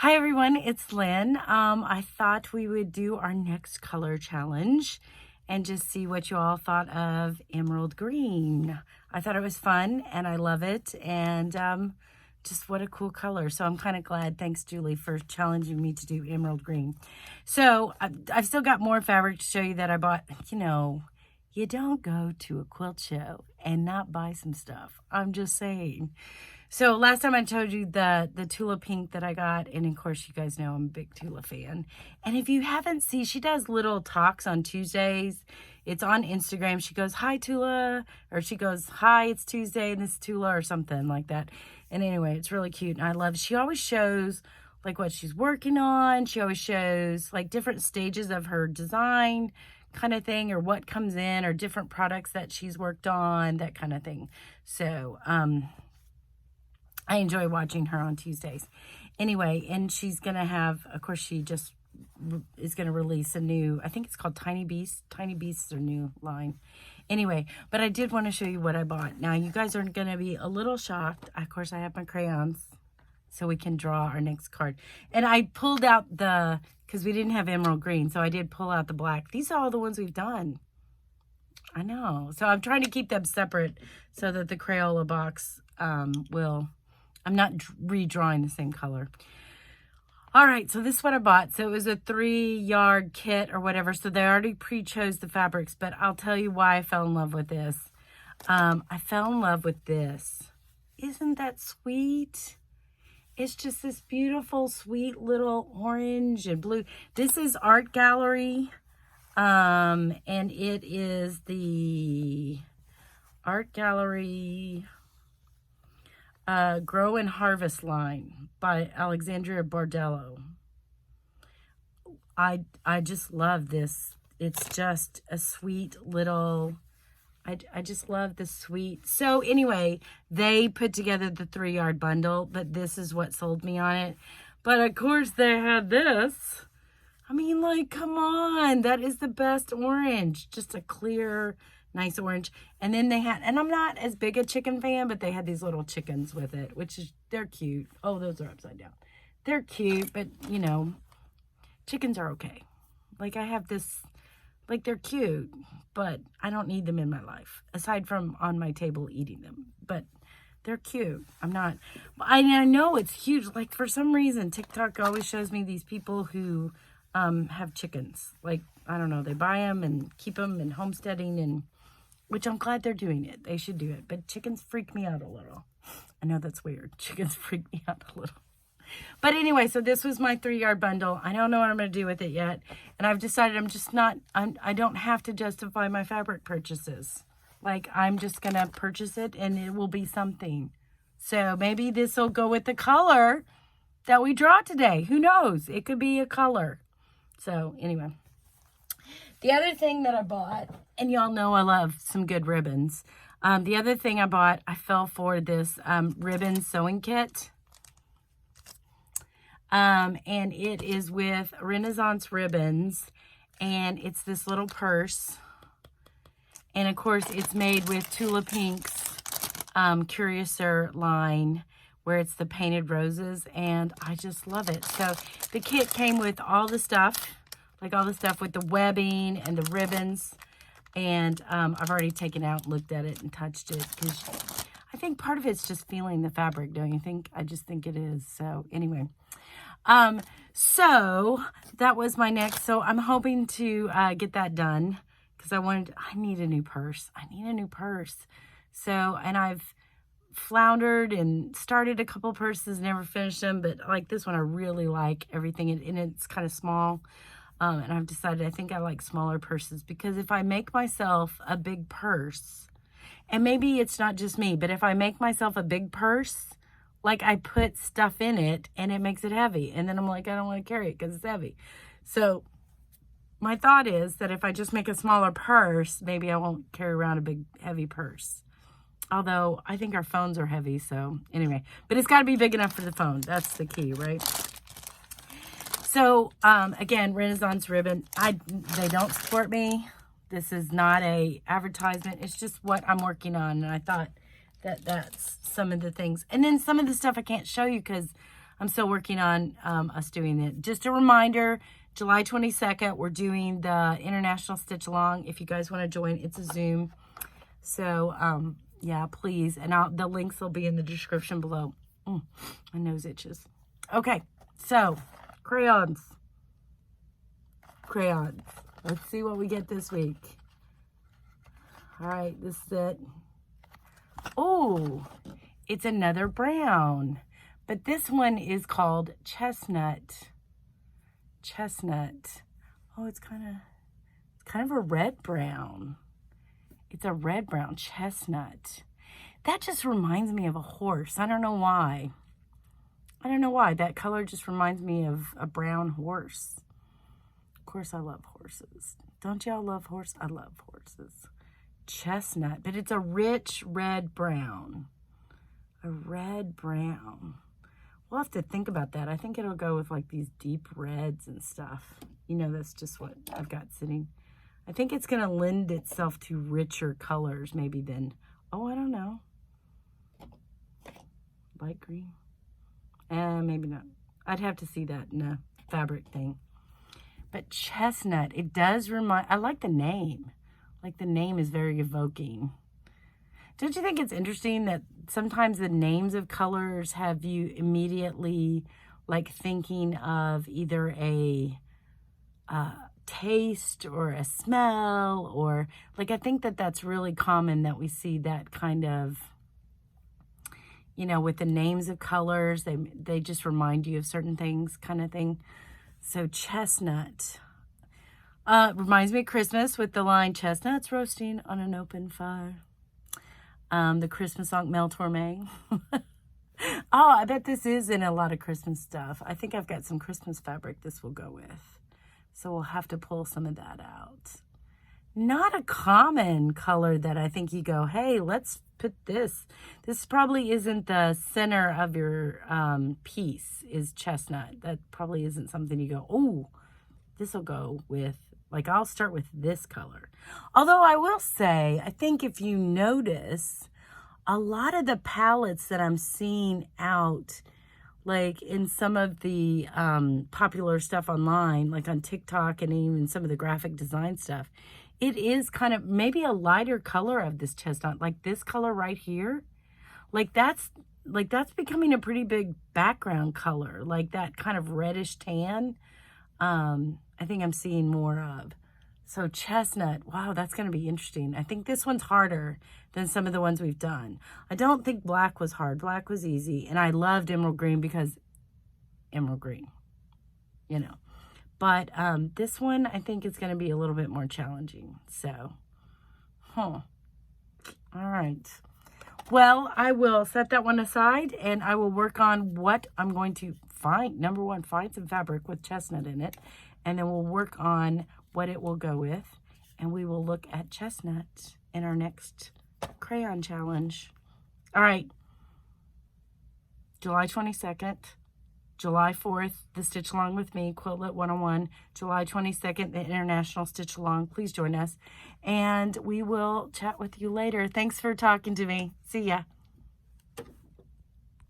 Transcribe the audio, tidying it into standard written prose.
Hi everyone, it's Lynn. I thought we would do our next color challenge and just see what you all thought of emerald green. I thought it was fun and I love it, and just what a cool color. So I'm kind of glad, thanks Julie for challenging me to do emerald green. So I've still got more fabric to show you that I bought. You know, you don't go to a quilt show and not buy some stuff. I'm just saying. So last time I told you the Tula pink that I got, and of course you guys know I'm a big Tula fan. And if you haven't seen, she does little talks on Tuesdays. It's on Instagram. She goes, "Hi Tula," or she goes, "Hi, it's Tuesday and it's Tula," or something like that. And anyway, it's really cute and I love. She always shows like what she's working on. She always shows like different stages of her design kind of thing, or what comes in, or different products that she's worked on, that kind of thing. So I enjoy watching her on Tuesdays. Anyway, and she's going to have, of course, she just is going to release a new, I think it's called Tiny Beasts. Tiny Beasts are new line. Anyway, but I did want to show you what I bought. Now, you guys are going to be a little shocked. Of course, I have my crayons so we can draw our next card. And I pulled out because we didn't have emerald green, so I did pull out the black. These are all the ones we've done. I know. So I'm trying to keep them separate so that the Crayola box I'm not redrawing the same color. All right, so this is what I bought. So it was a 3-yard kit or whatever. So they already pre-chose the fabrics, but I'll tell you why I fell in love with this. I fell in love with this. Isn't that sweet? It's just this beautiful, sweet little orange and blue. This is Art Gallery, and it is the Art Gallery Grow and Harvest line by Alexandria Bordello. I just love this. It's just a sweet little, I just love the sweet. So anyway, they put together the 3-yard bundle, but this is what sold me on it. But of course they had this. I mean, like, come on, that is the best orange. Just a clear, nice orange. And then they had, and I'm not as big a chicken fan, but they had these little chickens with it, which is, they're cute. Oh, those are upside down. They're cute, but you know, chickens are okay. Like, I have this, like, they're cute, but I don't need them in my life, aside from on my table eating them. But they're cute. I know it's huge. Like, for some reason, TikTok always shows me these people who have chickens. Like, I don't know, they buy them and keep them and homesteading, and which I'm glad they're doing it. They should do it. But chickens freak me out a little. I know that's weird. Chickens freak me out a little. But anyway, so this was my 3-yard bundle. I don't know what I'm going to do with it yet. And I've decided I don't have to justify my fabric purchases. Like, I'm just going to purchase it and it will be something. So maybe this will go with the color that we draw today. Who knows? It could be a color. So anyway. The other thing that I bought, and y'all know I love some good ribbons. The other thing I bought, I fell for this ribbon sewing kit. And it is with Renaissance Ribbons. And it's this little purse. And of course, it's made with Tula Pink's Curiouser line, where it's the painted roses. And I just love it. So the kit came with all the stuff. Like all the stuff with the webbing and the ribbons. And I've already taken out, looked at it, and touched it. Because I think part of it's just feeling the fabric, don't you think? I just think it is. So anyway. So that was my next. So I'm hoping to get that done. Because I need a new purse. I need a new purse. So, and I've floundered and started a couple purses, never finished them. But like this one, I really like everything. And it's kind of small. And I've decided I think I like smaller purses, because if I make myself a big purse, and maybe it's not just me, but if I make myself a big purse, like I put stuff in it and it makes it heavy. And then I'm like, I don't want to carry it because it's heavy. So my thought is that if I just make a smaller purse, maybe I won't carry around a big heavy purse. Although I think our phones are heavy. So anyway, but it's got to be big enough for the phone. That's the key, right? So, again, Renaissance Ribbon, they don't support me. This is not a advertisement. It's just what I'm working on. And I thought that that's some of the things. And then some of the stuff I can't show you because I'm still working on us doing it. Just a reminder, July 22nd, we're doing the International Stitch Along. If you guys want to join, it's a Zoom. So, yeah, please. And the links will be in the description below. My nose itches. Okay, so crayons. Crayons. Let's see what we get this week. All right, this is it. Oh, it's another brown. But this one is called Chestnut. Chestnut. Oh, it's kind of a red brown. It's a red brown chestnut. That just reminds me of a horse. I don't know why. I don't know why. That color just reminds me of a brown horse. Of course, I love horses. Don't y'all love horses? I love horses. Chestnut, but it's a rich red brown. A red brown. We'll have to think about that. I think it'll go with like these deep reds and stuff. You know, that's just what I've got sitting. I think it's going to lend itself to richer colors maybe than, oh, I don't know. Light green. Maybe not. I'd have to see that in a fabric thing. But chestnut, it does remind, I like the name. Like the name is very evoking. Don't you think it's interesting that sometimes the names of colors have you immediately like thinking of either a taste or a smell, or like I think that that's really common that we see that kind of, you know, with the names of colors, they just remind you of certain things kind of thing. So chestnut reminds me of Christmas with the line, chestnuts roasting on an open fire. The Christmas song, Mel Torme. Oh, I bet this is in a lot of Christmas stuff. I think I've got some Christmas fabric this will go with. So we'll have to pull some of that out. Not a common color that I think you go, hey, let's put this. This probably isn't the center of your piece is chestnut. That probably isn't something you go, oh, this will go with. Like, I'll start with this color. Although I will say, I think if you notice, a lot of the palettes that I'm seeing out, like in some of the popular stuff online, like on TikTok and even some of the graphic design stuff, it is kind of maybe a lighter color of this chestnut, like this color right here. Like that's becoming a pretty big background color, like that kind of reddish tan. I think I'm seeing more of. So chestnut, wow, that's going to be interesting. I think this one's harder than some of the ones we've done. I don't think black was hard. Black was easy. And I loved emerald green because emerald green, you know. But this one, I think is going to be a little bit more challenging. So, all right. Well, I will set that one aside and I will work on what I'm going to find. Number one, find some fabric with chestnut in it. And then we'll work on what it will go with. And we will look at chestnut in our next crayon challenge. All right. July 22nd. July 4th, the Stitch Along with me, Quiltlet 101. July 22nd, the International Stitch Along. Please join us. And we will chat with you later. Thanks for talking to me. See ya.